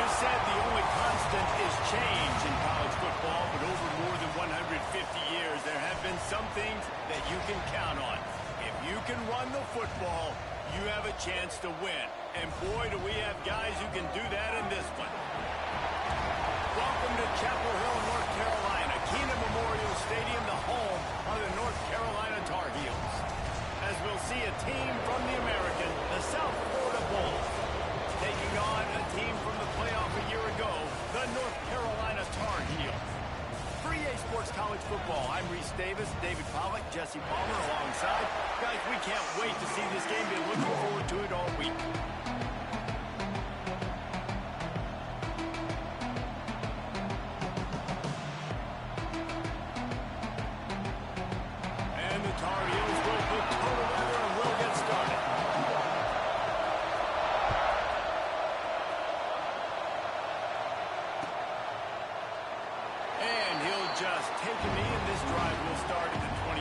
always said the only constant is change in college football, but over more than 150 years, there have been some things that you can count on. If you can run the football, you have a chance to win. And boy, do we have guys who can do that in this one. Welcome to Chapel Hill, North Carolina, Comin Memorial Stadium, the home of the North Carolina Tar Heels. As we'll see a team from the American, the South Florida Bulls, taking on a team from the playoff a year ago, the North Carolina Tar Heels. For EA Sports College Football, I'm Reese Davis, David Pollack, Jesse Palmer alongside. Guys, we can't wait to see this game. Been looking forward to it all week. And the Tar Heels will put total weather and we'll get started. And he'll just take a knee, and this drive will start at the 25.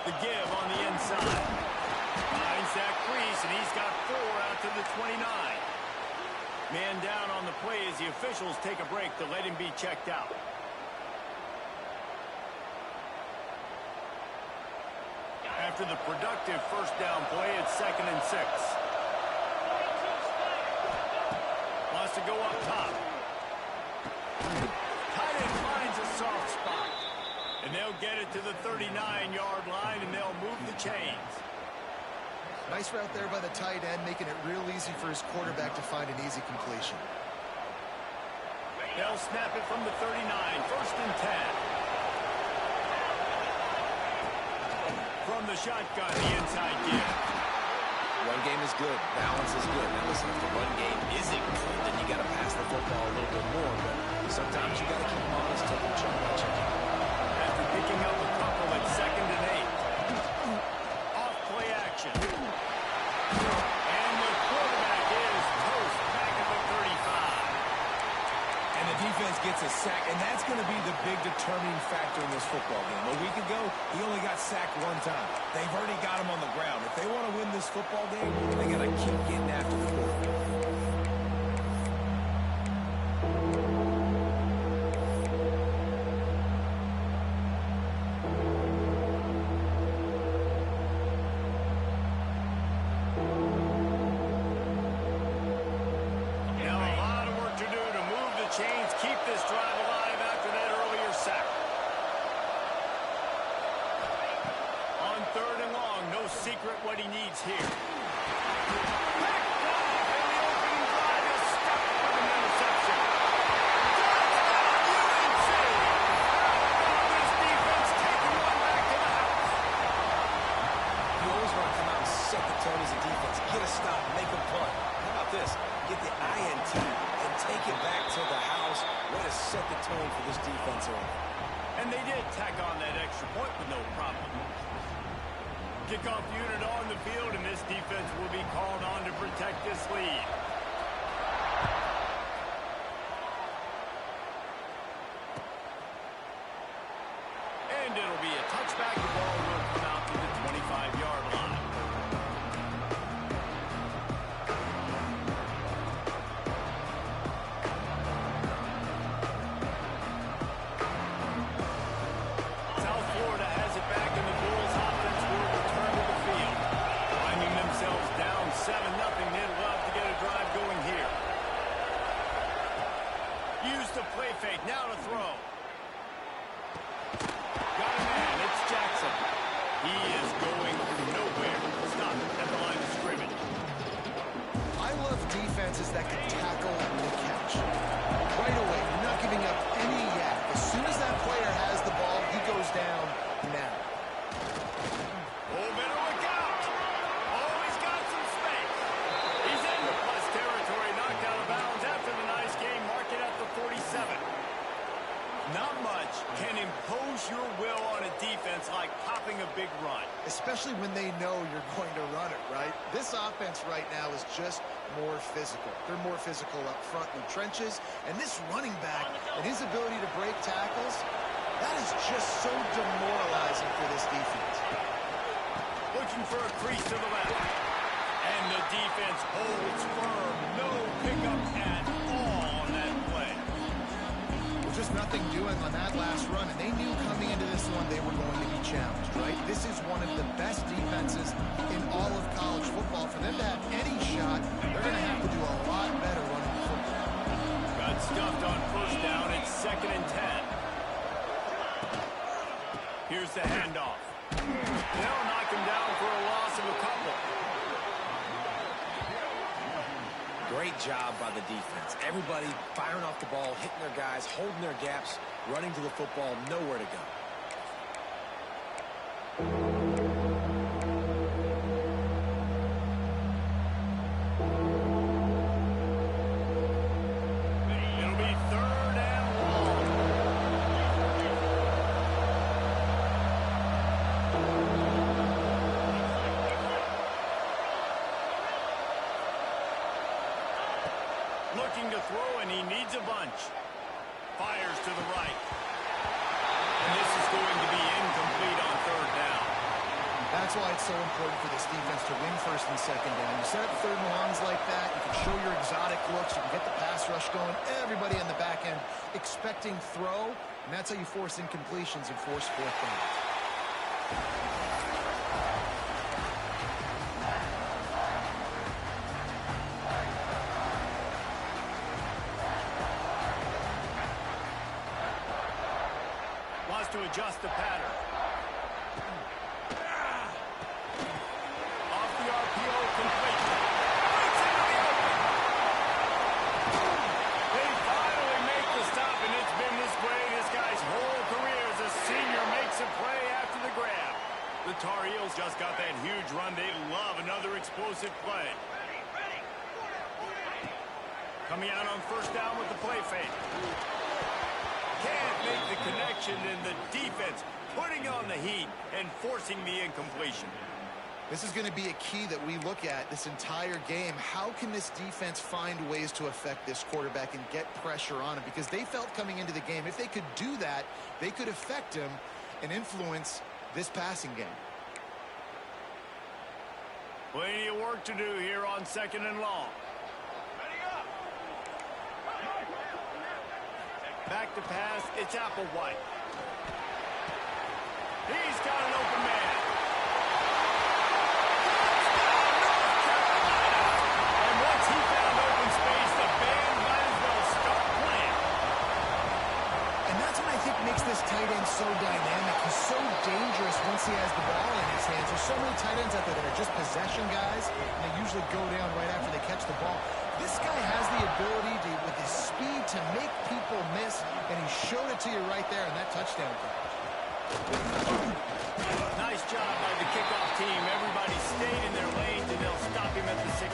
The give on the inside. Finds that crease, and he's got 4 out to the 29. Man down on the play as the officials take a break to let him be checked out. After the productive first down play, it's 2nd and 6. Wants to go up top. Tight end finds a soft spot. And they'll get it to the 39-yard line, and they'll move the chains. Nice route there by the tight end, making it real easy for his quarterback to find an easy completion. They'll snap it from the 39, 1st and 10. From the shotgun, the inside give. Run game is good. Balance is good. Now listen, if the run game isn't good, then you got to pass the football a little bit more. But sometimes you got to keep them honest, take them chunk by chunk. After picking up a couple at 2nd and 8. Off play action. And the quarterback is toast back at the 35. And the defense gets a sack, and that's going to be the big determining factor in this football game. A week ago, he only got sacked 1 time. They've already got him on the ground. If they want to win this football game, they got to keep getting after the quarterback. Chains keep this drive alive after that earlier sack. On 3rd and long, no secret what he needs here. Back drive, and the opening drive is stuck with an interception. Touchdown, UNC! This defense taking one back to the house. You always want to come out and set the tone as a defense. Get a stop, make a punt. How about this? Get the INT and take it back to the house. Way to set the tone for this defense early. And they did tack on that extra point with no problem. Kickoff unit on the field, and this defense will be called on to protect this lead. And it'll be a touchback. The ball will come out to the 25-yard line. South Florida has it back, and the Bulls offense will return to the field. Finding themselves down 7-0, they'd love to get a drive going here. Use the play fake, now to throw. Got a man, it's Jackson. can impose your will on a defense like popping a big run. Especially when they know you're going to run it, right? This offense right now is just more physical. They're more physical up front in the trenches. And this running back and his ability to break tackles, that is just so demoralizing for this defense. Looking for a crease to the left. And the defense holds firm. No pickup at all on that play. Well, just nothing doing on that last run. And they knew coming into this one they were going to be challenged, right? This is one of the best defenses in all of college football. For them to have any shot, they're going to have to do a lot better running the football. Got stuffed on first down. It's 2nd and 10. Here's the handoff. They'll knock him down for a loss of a couple. Great job by the defense. Everybody firing off the ball, hitting their guys, holding their gaps, running to the football, nowhere to go. It'll be 3rd and long. Looking to throw, and he needs a bunch. Fires to the right. And this is going to be incomplete on 3rd down. That's why it's so important for this defense to win 1st and 2nd down. You set up 3rd and longs like that, you can show your exotic looks, you can get the pass rush going, everybody on the back end expecting throw, and that's how you force incompletions and force 4th down. Wants to adjust the pattern. Off the RPO, complete. Breaks into the open. They finally make the stop, and it's been this way this guy's whole career as a senior makes a play after the grab. The Tar Heels just got that huge run. They love another explosive play. Coming out on 1st down with the play fake. Can't make the connection, and the defense putting on the heat and forcing the incompletion. This is going to be a key that we look at this entire game. How can this defense find ways to affect this quarterback and get pressure on him? Because they felt coming into the game, if they could do that, they could affect him and influence this passing game. Plenty of work to do here on 2nd and long. Back to pass, it's Applewhite. He's got an open man. And once he found open space, the band might as well stop playing. And that's what I think makes this tight end so dynamic. He's so dangerous once he has the ball in his hands. There's so many tight ends out there that are just possession guys, and they usually go down right after they catch the ball. This guy has the ability to, with his speed, to make people miss, and he showed it to you right there in that touchdown catch. Nice job by the kickoff team. Everybody stayed in their lanes, and they'll stop him at the 16.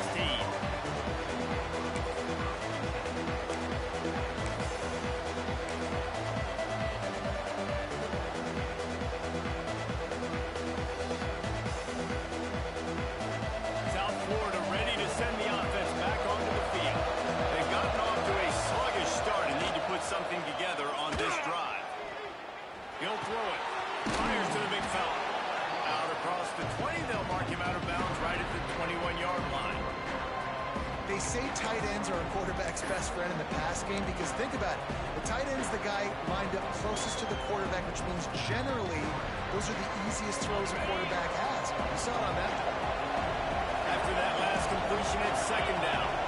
Something together on this drive. He'll throw it. Fires to the big fella. Out across the 20. They'll mark him out of bounds right at the 21-yard line. They say tight ends are a quarterback's best friend in the pass game because think about it. The tight end's the guy lined up closest to the quarterback, which means generally those are the easiest throws a quarterback has. You saw it on that play. After that last completion, it's 2nd down.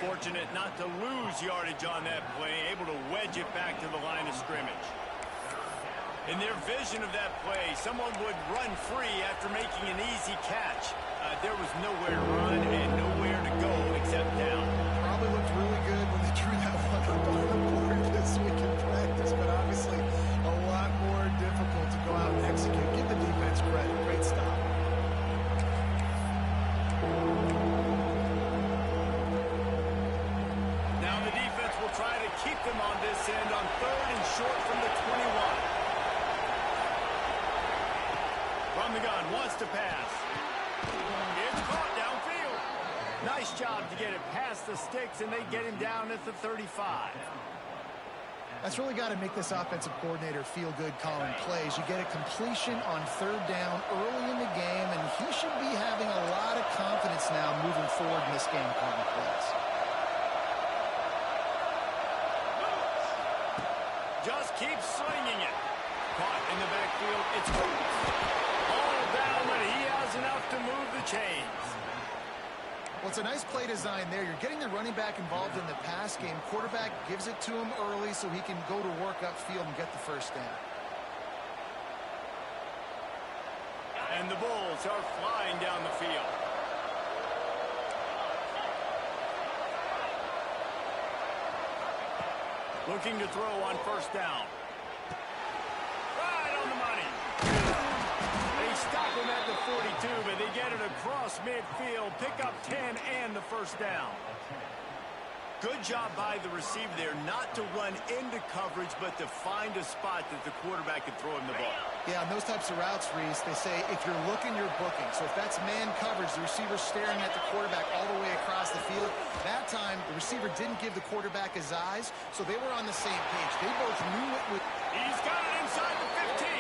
Fortunate not to lose yardage on that play, able to wedge it back to the line of scrimmage. In their vision of that play, someone would run free after making an easy catch. There was nowhere to run and nowhere to go except down. Probably looked really good when they drew that one keep them on this end on 3rd and short from the 21. From the gun, wants to pass. It's caught downfield. Nice job to get it past the sticks, and they get him down at the 35. That's really got to make this offensive coordinator feel good calling plays. You get a completion on 3rd down early in the game, and he should be having a lot of confidence now moving forward in this game calling plays. Just keep slinging it. Caught in the backfield. It's all down, but he has enough to move the chains. Well, it's a nice play design there. You're getting the running back involved in the pass game. Quarterback gives it to him early so he can go to work upfield and get the 1st down. And the Bulls are flying down the field. Looking to throw on 1st down. Right on the money. They stop him at the 42, but they get it across midfield. Pick up 10 and the 1st down. Good job by the receiver there not to run into coverage, but to find a spot that the quarterback can throw him the ball. Yeah, on those types of routes, Reese, they say if you're looking, you're booking. So if that's man coverage, the receiver's staring at the quarterback all the way across the field. That time, the receiver didn't give the quarterback his eyes, so they were on the same page. They both knew it was... He's got it inside the 15.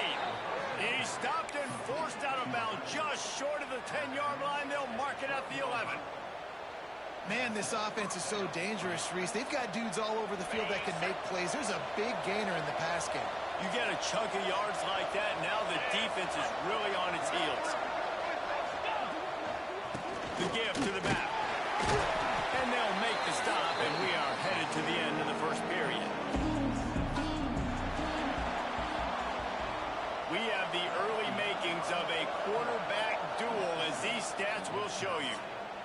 He stopped and forced out of bounds just short of the 10-yard line. They'll mark it at the 11. Man, this offense is so dangerous, Reese. They've got dudes all over the field that can make plays. There's a big gainer in the pass game. You get a chunk of yards like that, now the defense is really on its heels. The give to the back. And they'll make the stop, and we are headed to the end of the 1st period. We have the early makings of a quarterback duel, as these stats will show you.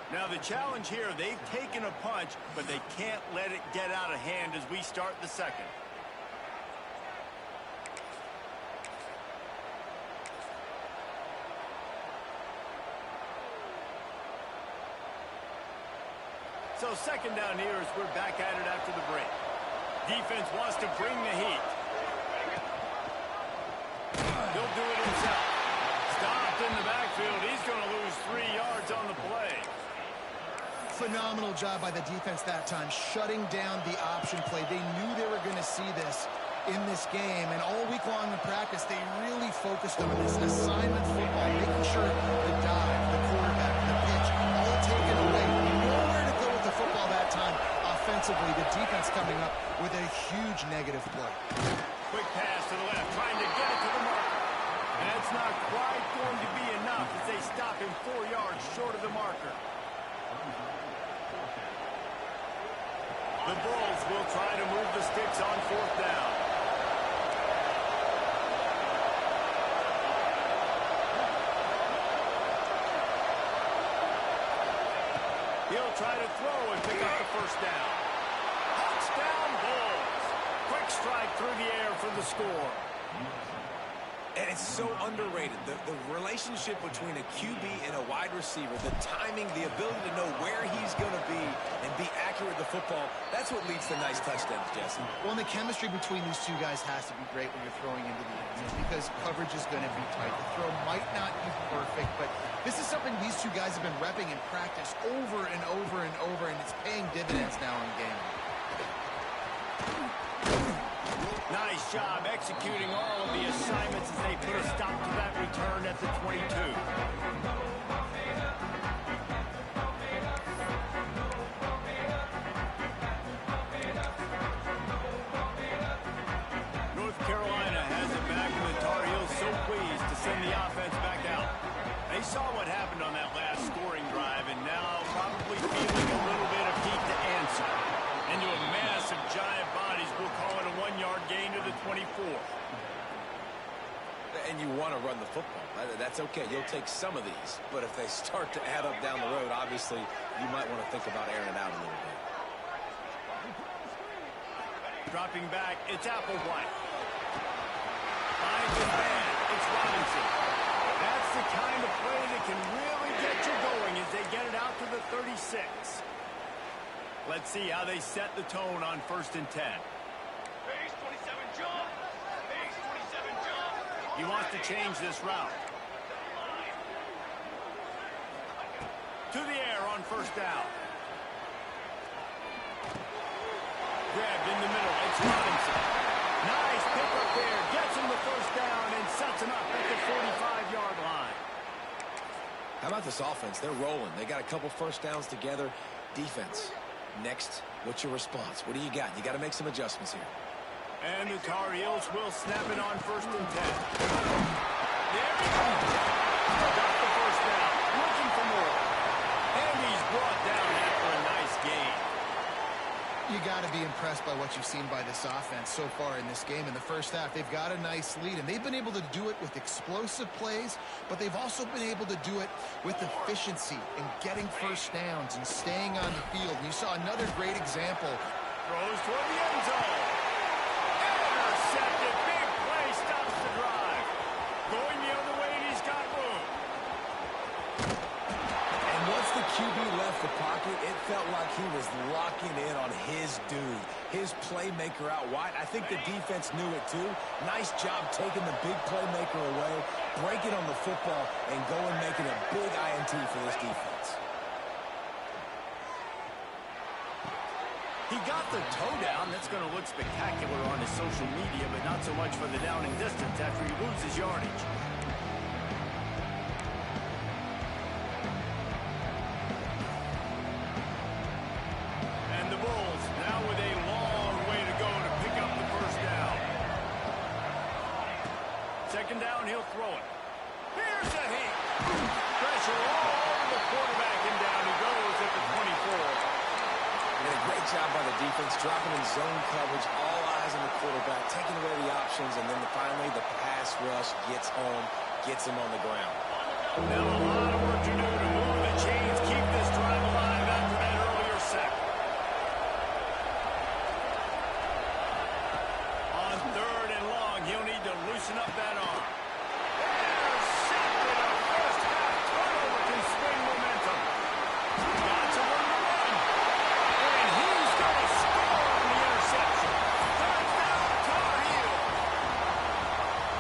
Now, the challenge here, they've taken a punch, but they can't let it get out of hand as we start the 2nd. So 2nd down here as we're back at it after the break. Defense wants to bring the heat. He'll do it himself. Stopped in the backfield. He's going to lose 3 yards on the play. Phenomenal job by the defense that time, shutting down the option play. They knew they were going to see this in this game, and all week long in practice, they really focused on this assignment football, making sure the dive, the quarterback, the pitch, all taken away. Nowhere to go with the football that time. Offensively, the defense coming up with a huge negative play. Quick pass to the left, trying to get it to the marker. And that's not quite going to be enough as they stop him 4 yards short of the marker. The Bulls will try to move the sticks on 4th down. He'll try to throw and pick up the 1st down. Touchdown Bulls. Quick strike through the air for the score. And it's so underrated. The relationship between a QB and a wide receiver, the timing, the ability to know where he's going to be and be accurate with the football, that's what leads to nice touchdowns, Jesse. Well, and the chemistry between these two guys has to be great when you're throwing into the end zone because coverage is going to be tight. The throw might not be perfect, but this is something these two guys have been repping in practice over and over and over, and it's paying dividends now in game. Nice job executing all of the assignments as they put a stop to that return at the 22. North Carolina has it back, and the Tar Heels so pleased to send the offense back out. They saw what happened on that last scoring drive, and now probably feeling a little bit of heat to answer. Into a massive giant bodies, we'll call it a 1-yard gain to the 24. And you want to run the football. That's okay. You'll take some of these. But if they start to add up down the road, obviously, you might want to think about airing it out a little bit. Dropping back, it's Applewhite. Finds his man, it's Robinson. That's the kind of play that can really get you going as they get it out to the 36. Let's see how they set the tone on 1st and 10. Base 27 jump. Base 27 jump. He wants to change this route. To the air on 1st down. Grabbed in the middle. It's Robinson. Nice pick up there. Gets him the 1st down and sets him up at the 45-yard line. How about this offense? They're rolling. They got a couple 1st downs together. Defense. Next, what's your response? What do you got? You got to make some adjustments here. And the Tar Heels will snap it on 1st and 10. There he goes. Got the 1st down. Looking for more. And he's brought down after a nice gain. You got to be impressed by what you've seen by this offense so far in this game. In the first half, they've got a nice lead, and they've been able to do it with explosive plays, but they've also been able to do it with efficiency and getting 1st downs and staying on the field. And you saw another great example. Throws toward the end zone. Intercepted. Big play stops the drive. Going the other way, and he's got room. And once the QB left the pocket, it felt like he was locking in on his dude, his playmaker out wide. I think the defense knew it too. Nice job taking the big playmaker away, breaking on the football, and going making a big INT for this defense. He got the toe down. That's going to look spectacular on his social media, but not so much for the down and distance after he loses yardage. And the Bulls now with a long way to go to pick up the 1st down. 2nd down, he'll throw it. Here's a heat. Pressure all over the quarterback, and down he goes at the 24. Did a great job by the defense, dropping in zone coverage, all eyes on the quarterback, taking away the options, and then finally the pass rush gets home, gets him on the ground. Now a lot of work to do to move the chains, keep this drive alive after that earlier sack. On 3rd and long, he'll need to loosen up that arm. Intercepted. A 1st half turnover can swing momentum. Got to run the run. And he's going to score on the interception. Touchdown, Tar Heels.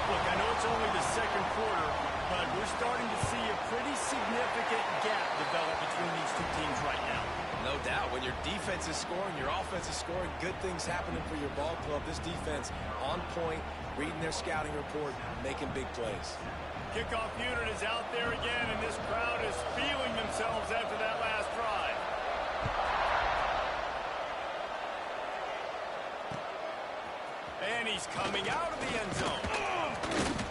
Look, I know it's only the 2nd quarter, but we're starting to see a pretty significant gap develop between these two teams right now. No doubt. When your defense is scoring, your offense is scoring, good things happening for your ball club. This defense on point, reading their scouting report, making big plays. Kickoff unit is out there again, and this crowd is feeling themselves after that last drive. And he's coming out of the end zone.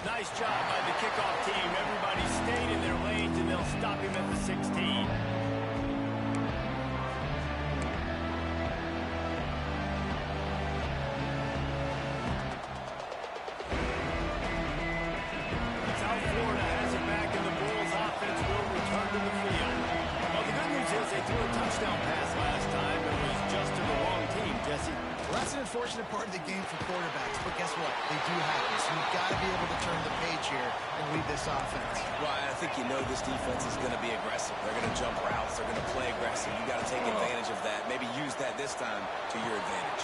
Nice job by the kickoff team. Everybody stayed in their lanes, and they'll stop him at the 16. South Florida has it back, and the Bulls offense will return to the field. Well, the good news is they threw a touchdown pass last time. It was just to the wrong team, Jesse. Well, that's an unfortunate part of the game for quarterbacks, but guess what? They do happen, so you've got to be able to turn the page here and lead this offense. Well, I think you know this defense is going to be aggressive. They're going to jump routes. They're going to play aggressive. You got to take advantage of that. Maybe use that this time to your advantage.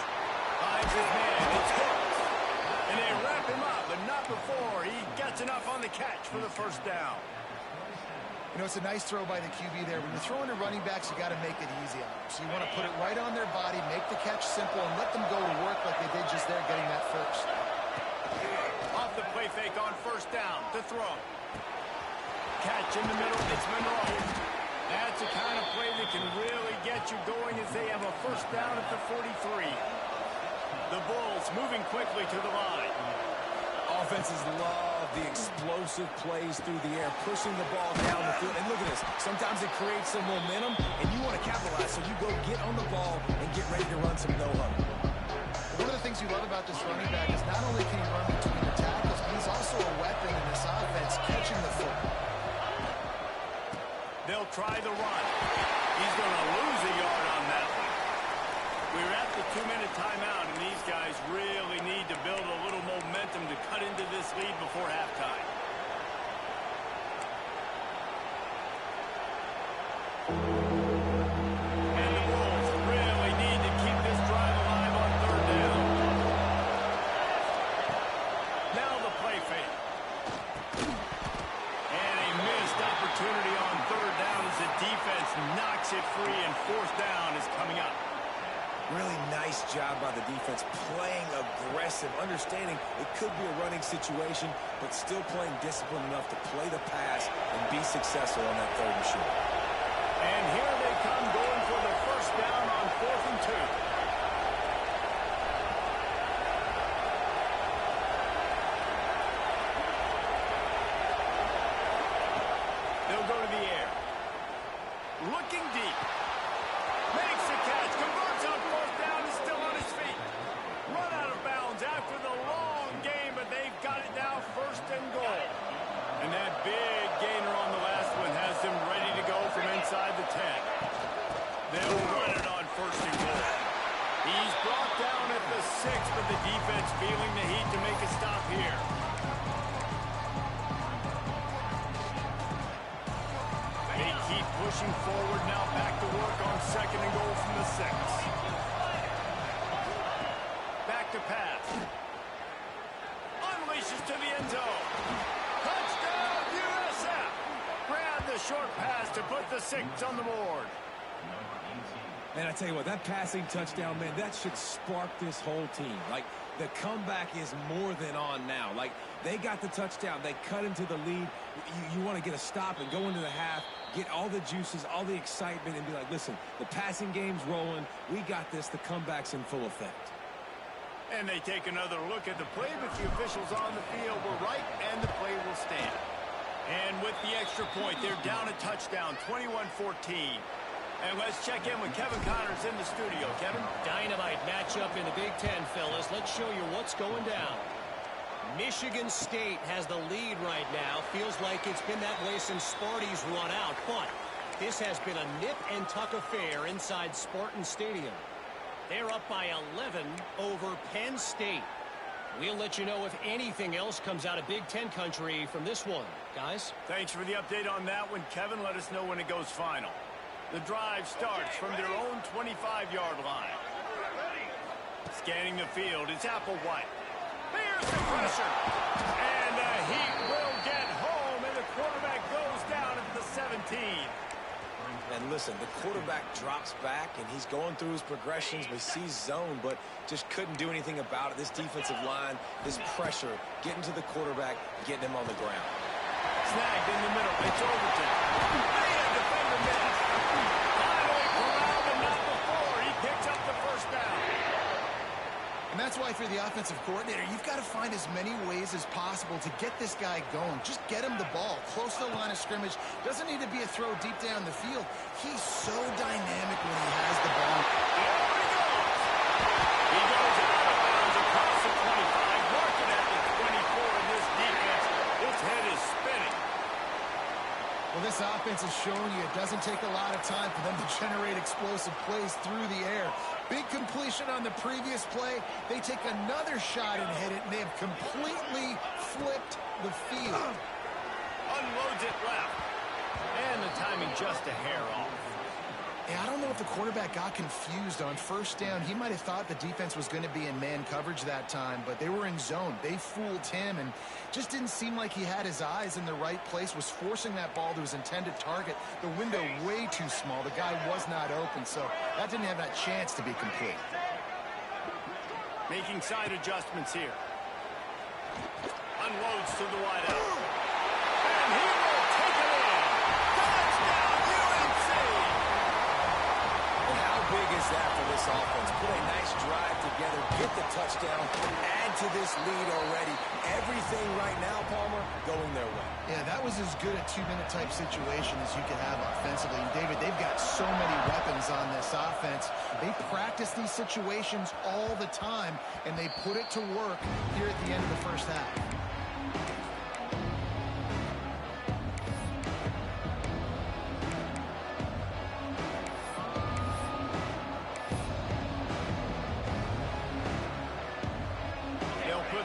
Finds his man. It's hooked. And they wrap him up, but not before he gets enough on the catch for the 1st down. You know, it's a nice throw by the QB there. When you're throwing to running backs, you got to make it easy on them. So you want to put it right on their body, make the catch simple, and let them go to work like they did just there getting that 1st. Off the play fake on 1st down to throw. Catch in the middle. It's Monroe. That's the kind of play that can really get you going as they have a 1st down at the 43. The Bulls moving quickly to the line. Offenses love the explosive plays through the air, pushing the ball down the field. And look at this. Sometimes it creates some momentum, and you want to capitalize. So you go get on the ball and get ready to run some no-huddle. One of the things you love about this running back is not only can he run between the tackles, but he's also a weapon in this offense, catching the football. They'll try the run. He's going to lose a yard on that one. We're at the 2-minute timeout, and these guys really need to build a little momentum to cut into this lead before halftime. And the Bulls really defense playing aggressive, understanding it could be a running situation, but still playing disciplined enough to play the pass and be successful on that 3rd and short. And here they come going for the first down on 4th and 2. They'll go to the air. Looking deep. Makes the catch. Converts on 4th down. Is still on his feet. Run out of bounds after the long game, but they've got it now 1st and goal. And that big gainer on the last one has them ready to go from inside the 10. They'll run it on 1st and goal. He's brought down at the 6, but the defense feeling the heat to make a stop here. They keep pushing forward now, back to work on 2nd and goal from the 6. Back to pass. Unleashes to the end zone. Touchdown, USF! Grab the short pass to put the 6 on the board. Man, I tell you what, that passing touchdown, man, that should spark this whole team. Like, the comeback is more than on now. Like, they got the touchdown. They cut into the lead. You want to get a stop and go into the half, get all the juices, all the excitement, and be like, listen, the passing game's rolling. We got this. The comeback's in full effect. And they take another look at the play, but the officials on the field were right, and the play will stand. And with the extra point, they're down a touchdown, 21-14. And let's check in with Kevin Connors in the studio. Kevin? Dynamite matchup in the Big Ten, fellas. Let's show you what's going down. Michigan State has the lead right now. Feels like it's been that way since Sparty's run out. But this has been a nip-and-tuck affair inside Spartan Stadium. They're up by 11 over Penn State. We'll let you know if anything else comes out of Big Ten country from this one. Guys? Thanks for the update on that one, Kevin. Let us know when it goes final. The drive starts from their own 25-yard line. Scanning the field, it's Applewhite. There's the pressure. And the Heat will get home, and the quarterback goes down at the 17. And listen, the quarterback drops back, and he's going through his progressions. We see zone, but just couldn't do anything about it. This defensive line, this pressure, getting to the quarterback, getting him on the ground. Snagged in the middle. It's Overton. And defender missed. Finally corralled, but not before. He picks up the first down. And that's why, for the offensive coordinator, you've got to find as many ways as possible to get this guy going. Just get him the ball close to the line of scrimmage. Doesn't need to be a throw deep down the field. He's so dynamic when he has the ball. There he goes. He goes out of bounds across the 25, marking at the 24 in this defense. His head is spinning. Well, this offense is showing you it doesn't take a lot of time for them to generate explosive plays through the air. Big completion on the previous play. They take another shot and hit it, and they have completely flipped the field. Unloads it left. And the timing just a hair off. Yeah, I don't know if the quarterback got confused on first down. He might have thought the defense was going to be in man coverage that time, but they were in zone. They fooled him, and just didn't seem like he had his eyes in the right place, was forcing that ball to his intended target. The window way too small. The guy was not open, so that didn't have that chance to be complete. Making side adjustments here. Unloads to the wideout. And he will take it in. Touchdown, UNC! How big is that for this offense? Put a nice drive together, get the touchdown, add to this lead already. Everything right now, Palmer, going their way. Yeah, that was as good a two-minute type situation as you can have offensively. And, David, they've got so many weapons on this offense. They practice these situations all the time, and they put it to work here at the end of the first half.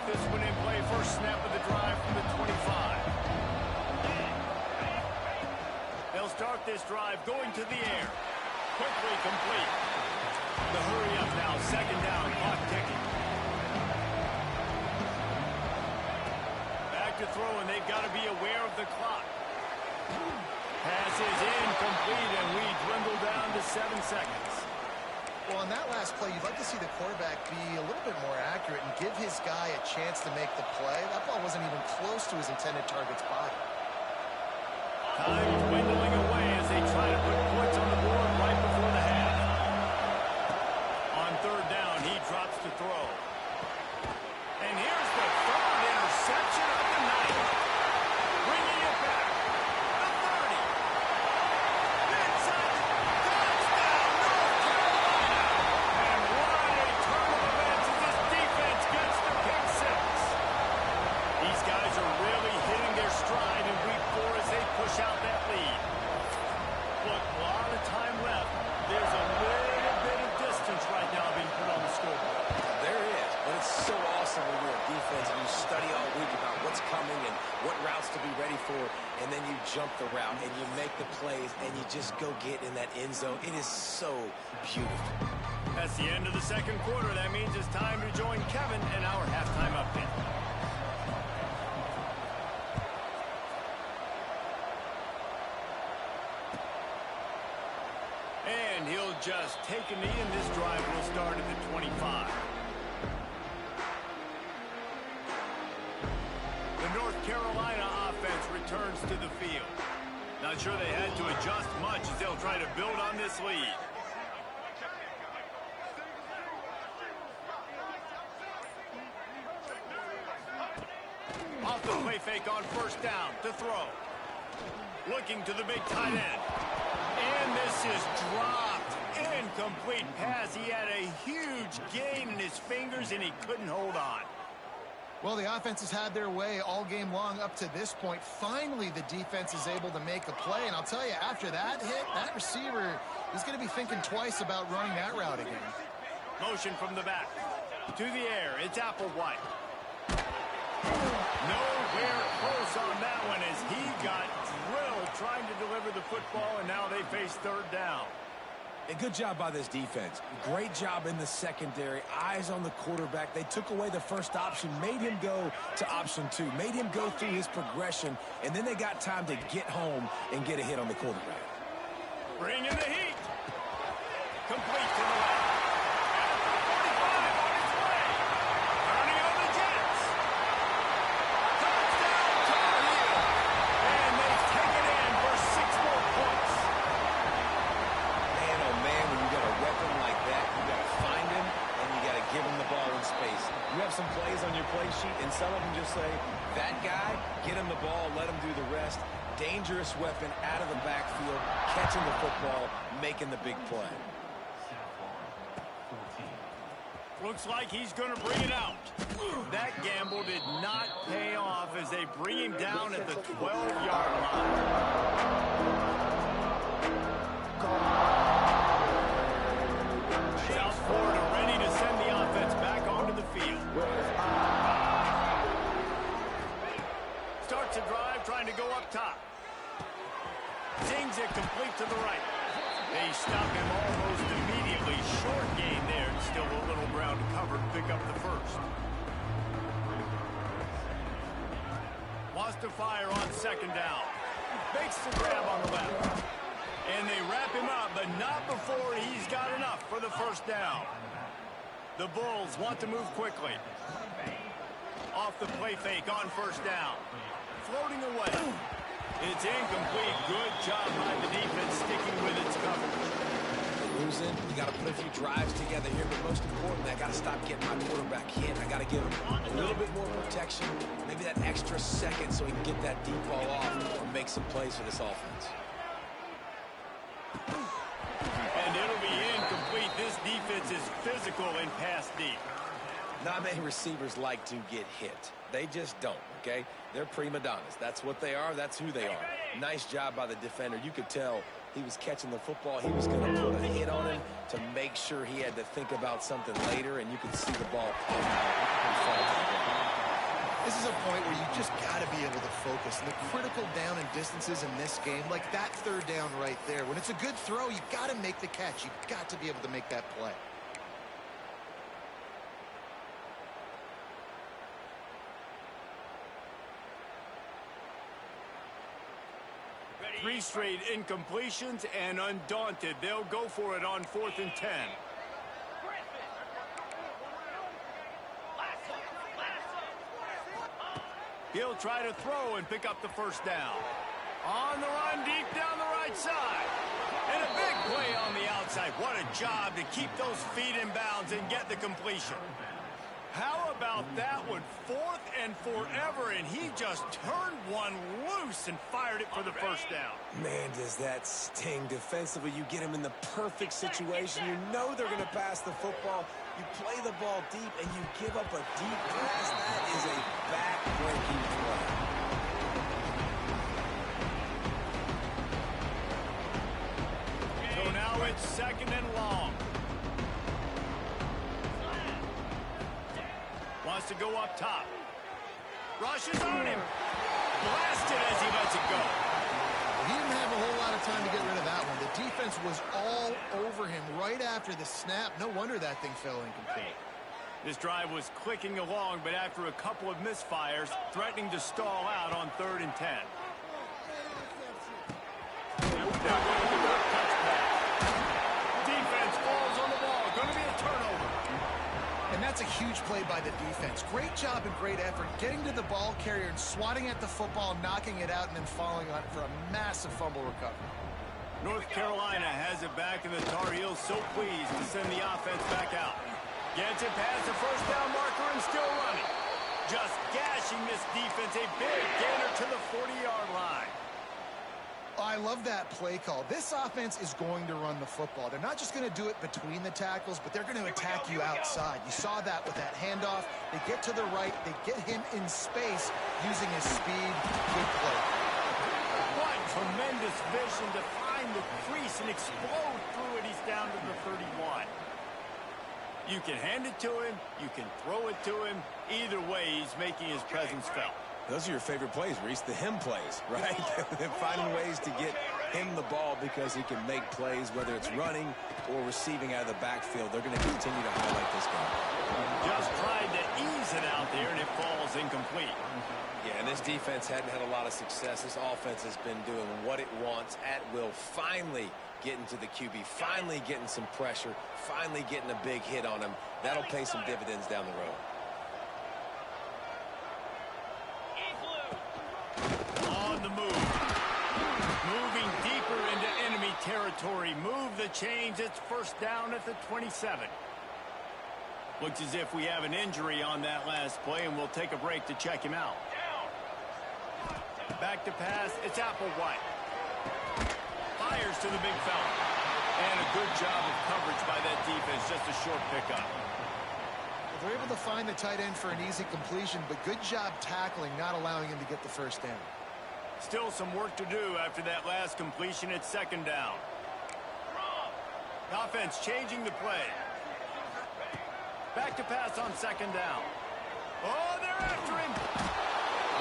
This one in play, first snap of the drive from the 25. They'll start this drive going to the air. Quickly complete. The hurry up now, second down, clock ticking. Back to throw, and they've got to be aware of the clock. Pass is incomplete, and we dwindle down to 7 seconds. Well, on that last play, you'd like to see the quarterback be a little bit more accurate and give his guy a chance to make the play. That ball wasn't even close to his intended target's body. Time dwindling away as they try to put points on the board right before the half. On third down, he drops to throw. And here's the third interception of the night. Bringing it back. The 30. Inside the touchdown, North Carolina. And what a turn of events as this defense gets the pick six. These guys are really hitting their stride in week 4 as they push out that lead. Look, a lot of time left. There's a little bit of distance right now being put on the scoreboard. There is, but it's so awesome when you're a defense and you study all week about what's coming and what routes to be ready for, and then you jump the route and you make the plays and you just go get in that end zone. It is so beautiful. That's the end of the second quarter. That means it's time to join Kevin in our halftime update. And he'll just take a knee, and this drive will start at the 25. The North Carolina offense returns to the field. Not sure they had to adjust much as they'll try to build on this lead. Off the play fake on first down to throw. Looking to the big tight end. And this is dropped. Incomplete pass. He had a huge gain in his fingers, and he couldn't hold on. Well, the offense has had their way all game long up to this point. Finally, the defense is able to make a play. And I'll tell you, after that hit, that receiver is going to be thinking twice about running that route again. Motion from the back. To the air. It's Applewhite. Nowhere close on that one as he got drilled trying to deliver the football, and now they face third down. A good job by this defense. Great job in the secondary. Eyes on the quarterback. They took away the first option, made him go to option 2, made him go through his progression, and then they got time to get home and get a hit on the quarterback. Bring in the heat. Complete to the left. At the 45 on his way. Turning on the Jets. Touchdown, Tar Heel. And they take it in for 6 more points. Man, oh man, when you got a weapon like that, you got to find him and you got to give him the ball in space. You have some plays on your play sheet, and some of them just say, that guy, get him the ball, let him do the rest. Dangerous weapon out of the backfield, catching the football, making the big play. Looks like he's going to bring it out. That gamble did not pay off as they bring him down at the 12-yard line. South Florida ready to send the offense back onto the field. Starts a drive trying to go up top. Zings it complete to the right. They stop him almost immediately. Short gain there. Still a little ground to cover to pick up the first. Wants to fire on second down. Makes the grab on the left. And they wrap him up, but not before he's got enough for the first down. The Bulls want to move quickly. Off the play fake on first down. Floating away. It's incomplete. Good job by the defense sticking with its coverage. Losing, you got to put a few drives together here, but most importantly, I got to stop getting my quarterback hit. I got to give him a little bit more protection, maybe that extra second so he can get that deep ball off or make some plays for this offense. And it'll be incomplete. This defense is physical and pass deep. Not many receivers like to get hit. They just don't, okay? They're prima donnas. That's what they are. That's who they are. Nice job by the defender. You could tell he was catching the football. He was going to put a hit on him to make sure he had to think about something later, and you could see the ball pop out. This is a point where you just got to be able to focus. And the critical down and distances in this game, like that third down right there, when it's a good throw, you've got to make the catch. You've got to be able to make that play. Three straight incompletions, and undaunted, they'll go for it on 4th and 10. He'll try to throw and pick up the first down. On the run, deep down the right side. And a big play on the outside. What a job to keep those feet in bounds and get the completion. How about that one? 4th and forever, and he just turned one loose and fired it for the first down. Man, does that sting defensively. You get him in the perfect situation. You know they're going to pass the football. You play the ball deep, and you give up a deep pass. That is a back-breaking play. So now it's 2nd and long. Wants to go up top. Rushes on him. Blasted as he lets it go. He didn't have a whole lot of time to get rid of that one. The defense was all over him right after the snap. No wonder that thing fell incomplete. This drive was clicking along, but after a couple of misfires, threatening to stall out on 3rd and 10. Defense falls on the ball. Going to be a turnover. And that's a huge play by the defense. Great job and great effort getting to the ball carrier and swatting at the football, knocking it out, and then falling on it for a massive fumble recovery. North Carolina has it back, and the Tar Heels so pleased to send the offense back out. Gets it past the first down marker and still running. Just gashing this defense. A big gainer to the 40-yard line. I love that play call. This offense is going to run the football. They're not just going to do it between the tackles, but they're going to attack you outside. You saw that with that handoff. They get to the right. They get him in space using his speed. Good play. What tremendous vision to find the crease and explode through it. He's down to the 31. You can hand it to him. You can throw it to him. Either way, he's making his presence felt. Those are your favorite plays, Reese, the him plays, right? Finding ways to get him the ball because he can make plays, whether it's running or receiving out of the backfield. They're going to continue to highlight this guy. Just tried to ease it out there, and it falls incomplete. Yeah, and this defense hadn't had a lot of success. This offense has been doing what it wants at will. Finally getting to the QB, finally getting some pressure, finally getting a big hit on him. That'll pay some dividends down the road. On the move. Moving deeper into enemy territory. Move the chains. It's first down at the 27. Looks as if we have an injury on that last play, and we'll take a break to check him out. Back to pass. It's Applewhite. Fires to the big fella. And a good job of coverage by that defense. Just a short pickup. They're able to find the tight end for an easy completion, but good job tackling, not allowing him to get the first down. Still some work to do after that last completion. It's 2nd down. The offense changing the play. Back to pass on 2nd down. Oh, they're after him.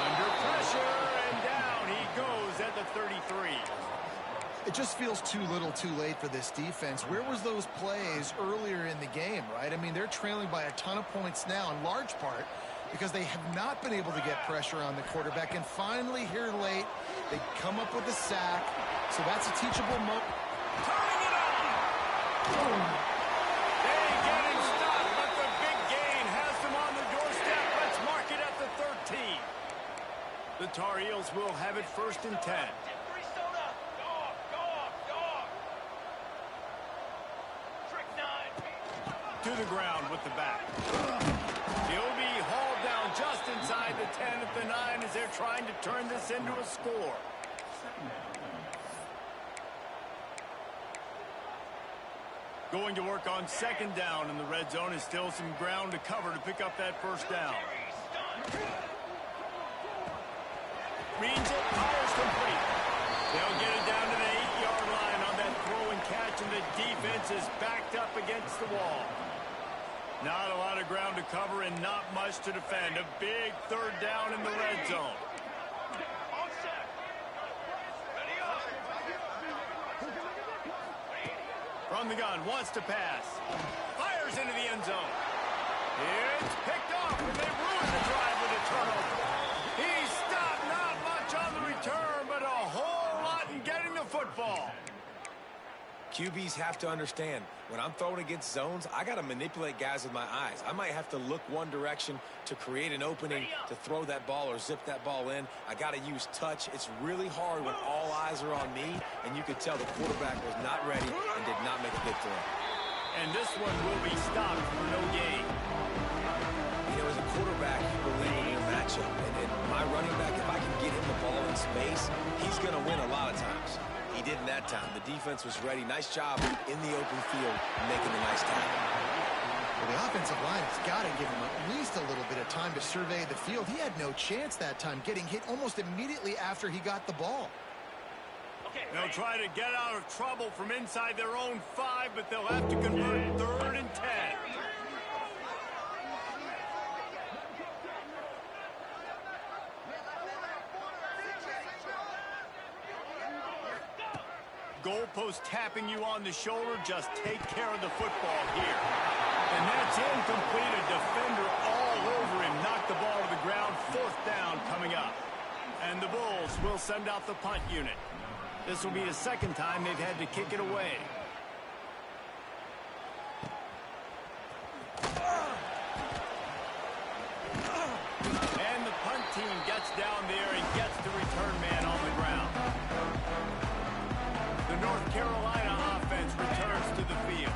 Under pressure, and down he goes at the 33. It just feels too little too late for this defense. Where was those plays earlier in the game, right? I mean, they're trailing by a ton of points now, in large part because they have not been able to get pressure on the quarterback. And finally, here late, they come up with a sack. So that's a teachable moment. Turning it on! They get him stopped, but the big gain has them on the doorstep. Let's mark it at the 13. The Tar Heels will have it 1st and 10. To the ground with the back. He'll be hauled down just inside the 10 at the 9 as they're trying to turn this into a score. Going to work on 2nd down in the red zone is still some ground to cover to pick up that first down. Reads it, fires complete. They'll get it down to the 8-yard line on that throw and catch, and the defense is backed up against the wall. Not a lot of ground to cover and not much to defend. A big 3rd down in the red zone. From the gun, wants to pass. Fires into the end zone. It's picked off, and they ruin the drive with a turnover. He stopped, not much on the return, but a whole lot in getting the football. QBs have to understand, when I'm throwing against zones, I got to manipulate guys with my eyes. I might have to look one direction to create an opening to throw that ball or zip that ball in. I got to use touch. It's really hard when all eyes are on me, and you could tell the quarterback was not ready and did not make a good throw. And this one will be stopped for no gain. You know, as a quarterback, you believe in your matchup. And my running back, if I can get him the ball in space, he's going to win a lot of times. He didn't that time. The defense was ready. Nice job in the open field making the nice tackle. Well, the offensive line has got to give him at least a little bit of time to survey the field. He had no chance that time, getting hit almost immediately after he got the ball. They'll try to get out of trouble from inside their own 5, but they'll have to convert 3rd and 10. Goalpost tapping you on the shoulder. Just take care of the football here. And that's incomplete. A defender all over him. Knocked the ball to the ground. 4th down coming up. And the Bulls will send out the punt unit. This will be the 2nd time they've had to kick it away. And the punt team gets down there and gets the return man on the ground. The North Carolina offense returns to the field.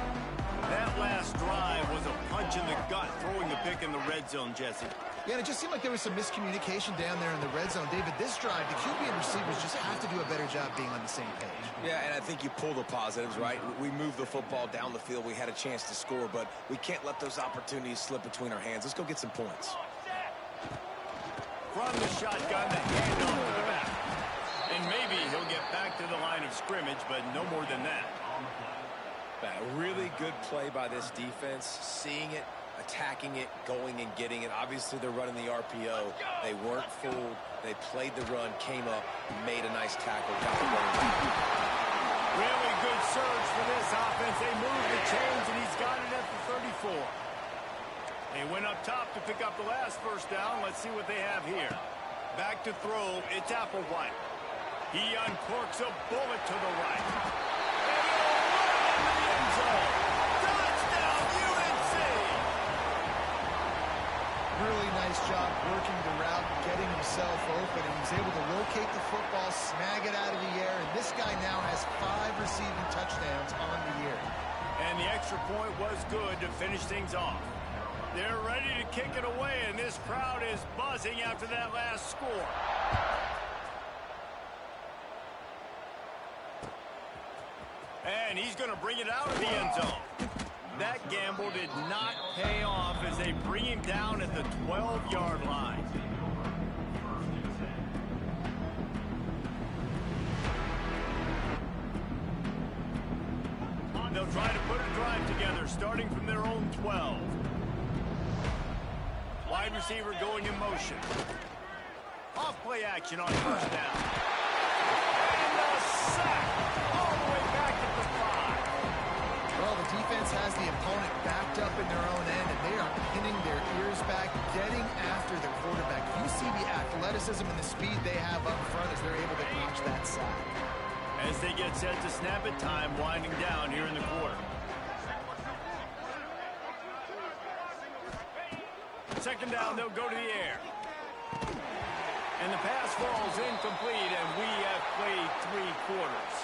That last drive was a punch in the gut, throwing the pick in the red zone, Jesse. Yeah, and it just seemed like there was some miscommunication down there in the red zone. David, this drive, the QB and receivers just have to do a better job being on the same page. Yeah, and I think you pull the positives, right? We moved the football down the field. We had a chance to score, but we can't let those opportunities slip between our hands. Let's go get some points. From the shotgun, the handoff to the back. And maybe he'll get back to the line of scrimmage, but no more than that. A really good play by this defense, seeing it, attacking it, going and getting it. Obviously, they're running the RPO. They weren't fooled. They played the run, came up, made a nice tackle, got the running back. Really good surge for this offense. They moved the chains, and he's got it at the 34. They went up top to pick up the last 1st down. Let's see what they have here. Back to throw. It's Applewhite. He uncorks a bullet to the right. And he'll run into the end zone. Touchdown, UNC! Really nice job working the route, getting himself open, and he's able to locate the football, snag it out of the air, and this guy now has 5 receiving touchdowns on the year. And the extra point was good to finish things off. They're ready to kick it away, and this crowd is buzzing after that last score. And he's going to bring it out of the end zone. That gamble did not pay off as they bring him down at the 12-yard line. They'll try to put a drive together, starting from their own 12. Wide receiver going in motion. Off play action on 1st down. And a sack all the way back at the 5. Well, the defense has the opponent backed up in their own end, and they are pinning their ears back, getting after the quarterback. You see the athleticism and the speed they have up front as they're able to notch that sack. As they get set to snap it, time winding down here in the quarter. 2nd down, they'll go to the air. And the pass falls incomplete, and we have played 3 quarters.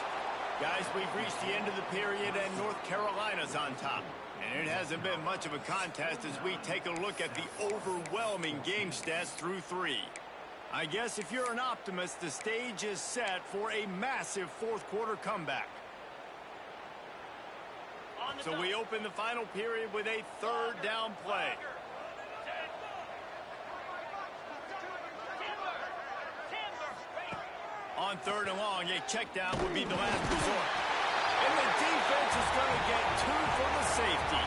Guys, we've reached the end of the period, and North Carolina's on top. And it hasn't been much of a contest as we take a look at the overwhelming game stats through 3. I guess if you're an optimist, the stage is set for a massive 4th quarter comeback. So we open the final period with a 3rd down play. On 3rd and long, a check down would be the last resort. And the defense is going to get 2 for the safety.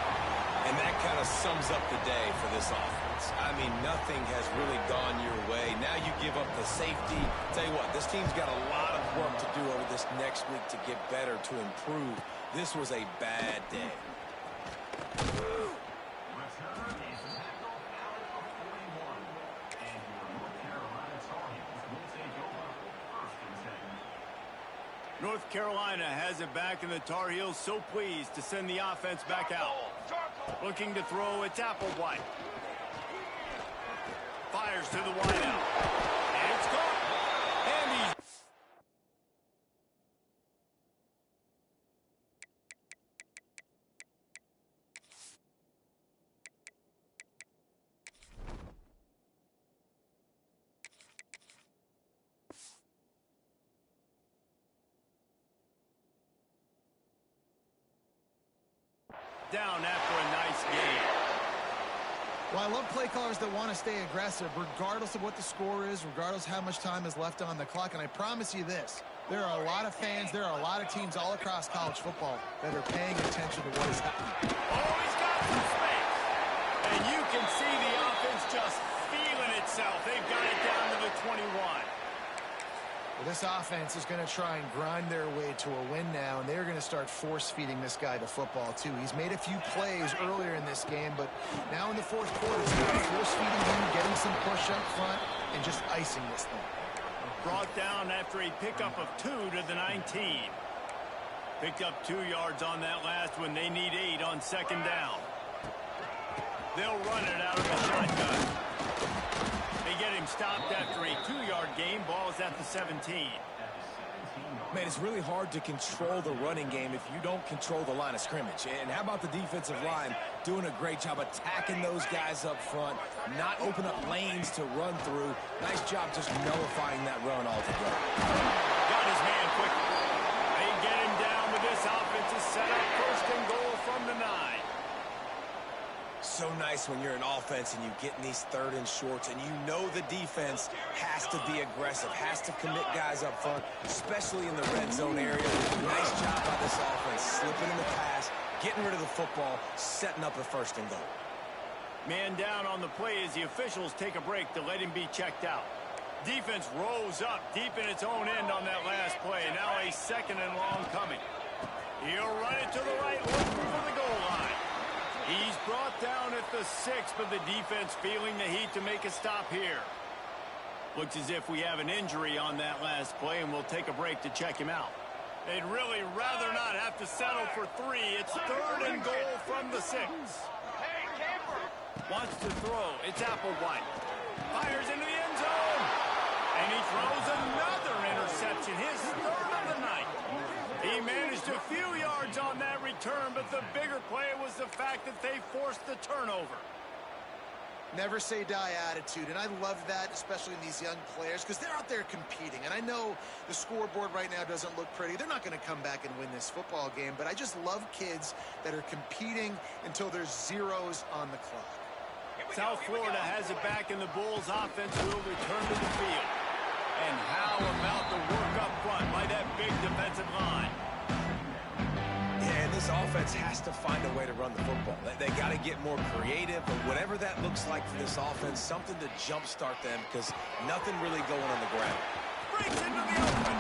And that kind of sums up the day for this offense. I mean, nothing has really gone your way. Now you give up the safety. Tell you what, this team's got a lot of work to do over this next week to get better, to improve. This was a bad day. North Carolina has it back, and the Tar Heels so pleased to send the offense back out. Looking to throw, it's Applewhite. Fires to the wideout. And it's gone. And he's... down after a nice game. Well, I love play callers that want to stay aggressive, regardless of what the score is, regardless how much time is left on the clock. And I promise you this, there are a lot of fans, there are a lot of teams all across college football that are paying attention to what is happening. Oh, he's got some space. And you can see the offense just feeling itself. They've got it down to the 21. Well, this offense is going to try and grind their way to a win now, and they're going to start force-feeding this guy the football, too. He's made a few plays earlier in this game, but now in the fourth quarter, it's about force-feeding him, getting some push up front, and just icing this thing. Brought down after a pickup of 2 to the 19. Picked up 2 yards on that last one. They need 8 on second down. They'll run it out of the shotgun. They get him stopped after a 2-yard gain. Ball is at the 17. Man, it's really hard to control the running game if you don't control the line of scrimmage. And how about the defensive line doing a great job attacking those guys up front, not open up lanes to run through. Nice job just nullifying that run altogether. Got his man quickly. They get him down with this offensive setup. First and goal from the 9. So nice when you're an offense and you get in these 3rd and shorts and you know the defense has to be aggressive, has to commit guys up front, especially in the red zone area. Nice job by this offense, slipping in the pass, getting rid of the football, setting up a first and goal. Man down on the play as the officials take a break to let him be checked out. Defense rolls up deep in its own end on that last play. Now a 2nd and long coming. He'll run it to the right, looking for the goal line. He's brought down at the 6, but the defense feeling the heat to make a stop here. Looks as if we have an injury on that last play, and we'll take a break to check him out. They'd really rather not have to settle for 3. It's 3rd and goal from the 6. Wants to throw. It's Applewhite. Fires into the end zone. And he throws another interception. His 3rd of the night. He managed a few yards on that return, but the bigger play was the fact that they forced the turnover. Never say die attitude, and I love that, especially in these young players, because they're out there competing. And I know the scoreboard right now doesn't look pretty. They're not going to come back and win this football game, but I just love kids that are competing until there's zeros on the clock. South Florida has it back, and the Bulls offense will return to the field. And how about the work up front by that big defensive line? Yeah, and this offense has to find a way to run the football. They got to get more creative, or whatever that looks like for this offense, something to jumpstart them, because nothing really going on the ground. Breaks into the open.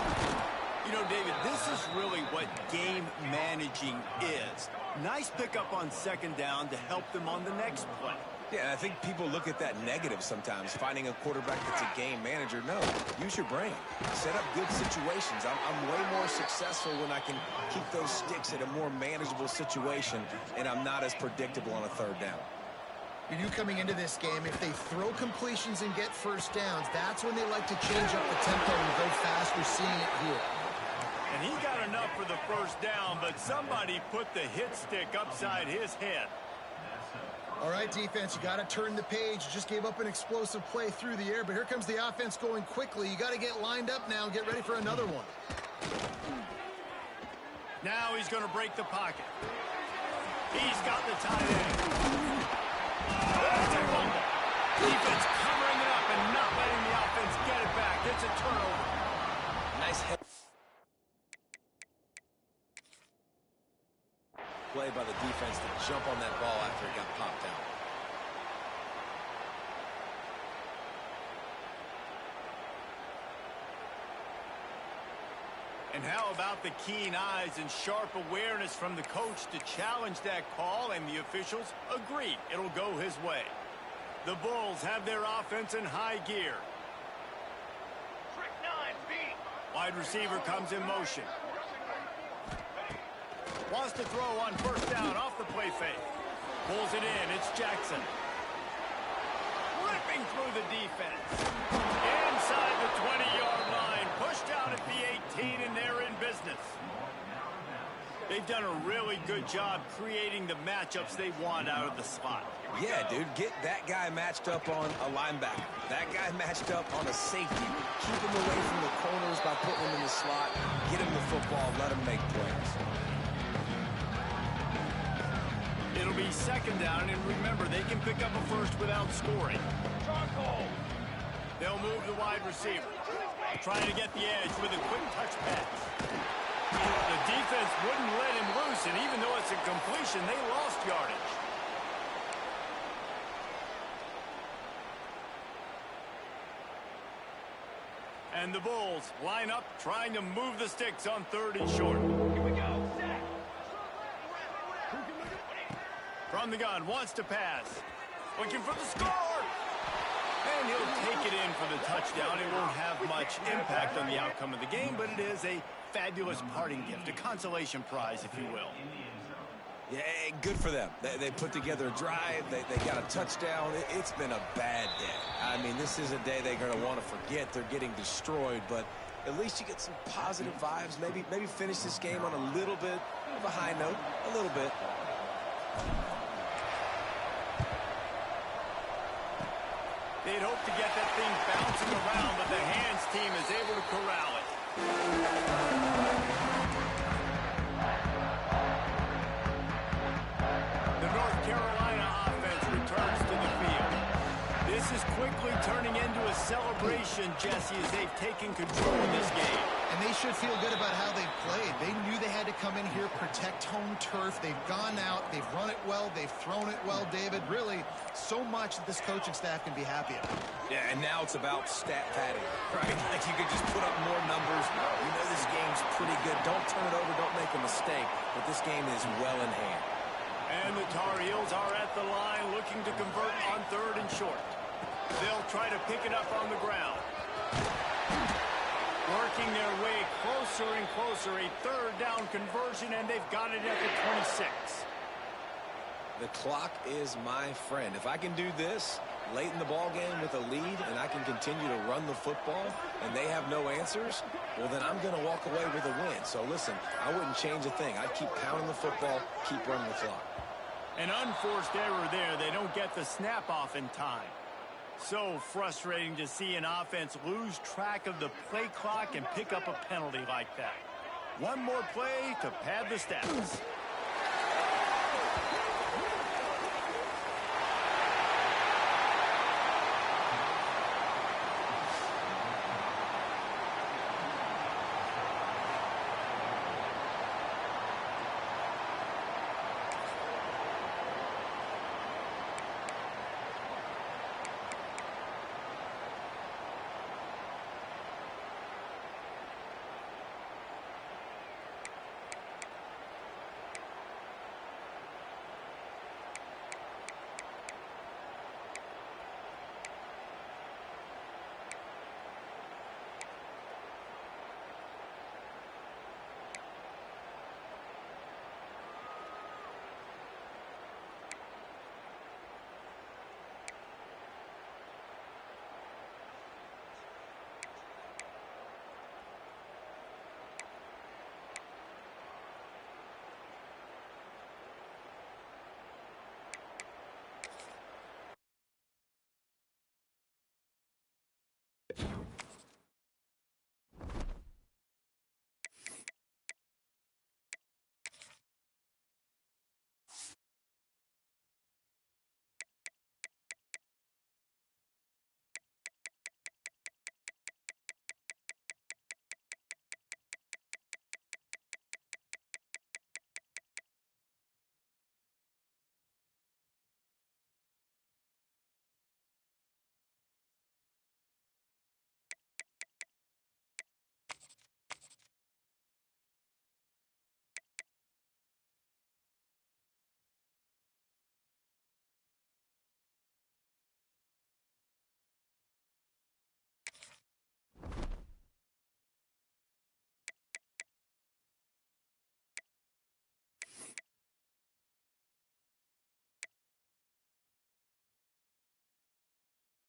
You know, David, this is really what game managing is. Nice pickup on second down to help them on the next play. Yeah, I think people look at that negative sometimes, finding a quarterback that's a game manager. No, use your brain. Set up good situations. I'm way more successful when I can keep those sticks at a more manageable situation, and I'm not as predictable on a 3rd down. You knew coming into this game, if they throw completions and get first downs, that's when they like to change up the tempo and go fast. We're seeing it here. And he got enough for the first down, but somebody put the hit stick upside his head. All right, defense, you got to turn the page. You just gave up an explosive play through the air, but here comes the offense going quickly. You got to get lined up now and get ready for another one. Now he's going to break the pocket. He's got the tight end. That's a fumble. Defense covering it up and not letting the offense get it back. It's a turnover. Nice hit. Play by the defense to jump on that ball after it got popped out. And how about the keen eyes and sharp awareness from the coach to challenge that call, and the officials agree it'll go his way. The Bulls have their offense in high gear. Trick 9, B. Wide receiver comes in motion. Wants to throw on first down off the play fake. Pulls it in. It's Jackson. Ripping through the defense. Inside the 20-yard line. Pushed out at the 18, and they're in business. They've done a really good job creating the matchups they want out of the slot. Yeah, dude, get that guy matched up on a linebacker. That guy matched up on a safety. Keep him away from the corners by putting him in the slot. Get him the football, let him make plays. It'll be second down, and remember, they can pick up a first without scoring. They'll move the wide receiver. Trying to get the edge with a quick touch pass. The defense wouldn't let him loose, and even though it's a completion, they lost yardage. And the Bulls line up, trying to move the sticks on 3rd and short. Here we go. Set. From the gun, wants to pass. Looking for the score! And he'll take it in for the touchdown. It won't have much impact on the outcome of the game, but it is a fabulous parting gift, a consolation prize, if you will. Yeah, good for them. They put together a drive. They got a touchdown. It's been a bad day. I mean, this is a day they're going to want to forget. They're getting destroyed, but at least you get some positive vibes. Maybe finish this game on a little bit of a high note, a little bit. They'd hope to get that thing bouncing around, but the hands team is able to corral it. The North Carolina offense returns to the field. This is quickly turning into a celebration, Jesse, as they've taken control of this game. And they should feel good about how they've played. They knew they had to come in here, protect home turf. They've gone out, they've run it well, they've thrown it well, David. Really, so much that this coaching staff can be happy about. Yeah, and now it's about stat padding, right? Like you could just put up more numbers. You know this game's pretty good. Don't turn it over, don't make a mistake. But this game is well in hand. And the Tar Heels are at the line looking to convert on 3rd and short. They'll try to pick it up on the ground. Working their way closer and closer, a 3rd down conversion, and they've got it at the 26. The clock is my friend. If I can do this late in the ball game with a lead and I can continue to run the football and they have no answers, well, then I'm going to walk away with a win. So, listen, I wouldn't change a thing. I'd keep pounding the football, keep running the clock. An unforced error there. They don't get the snap off in time. So frustrating to see an offense lose track of the play clock and pick up a penalty like that. One more play to pad the stats.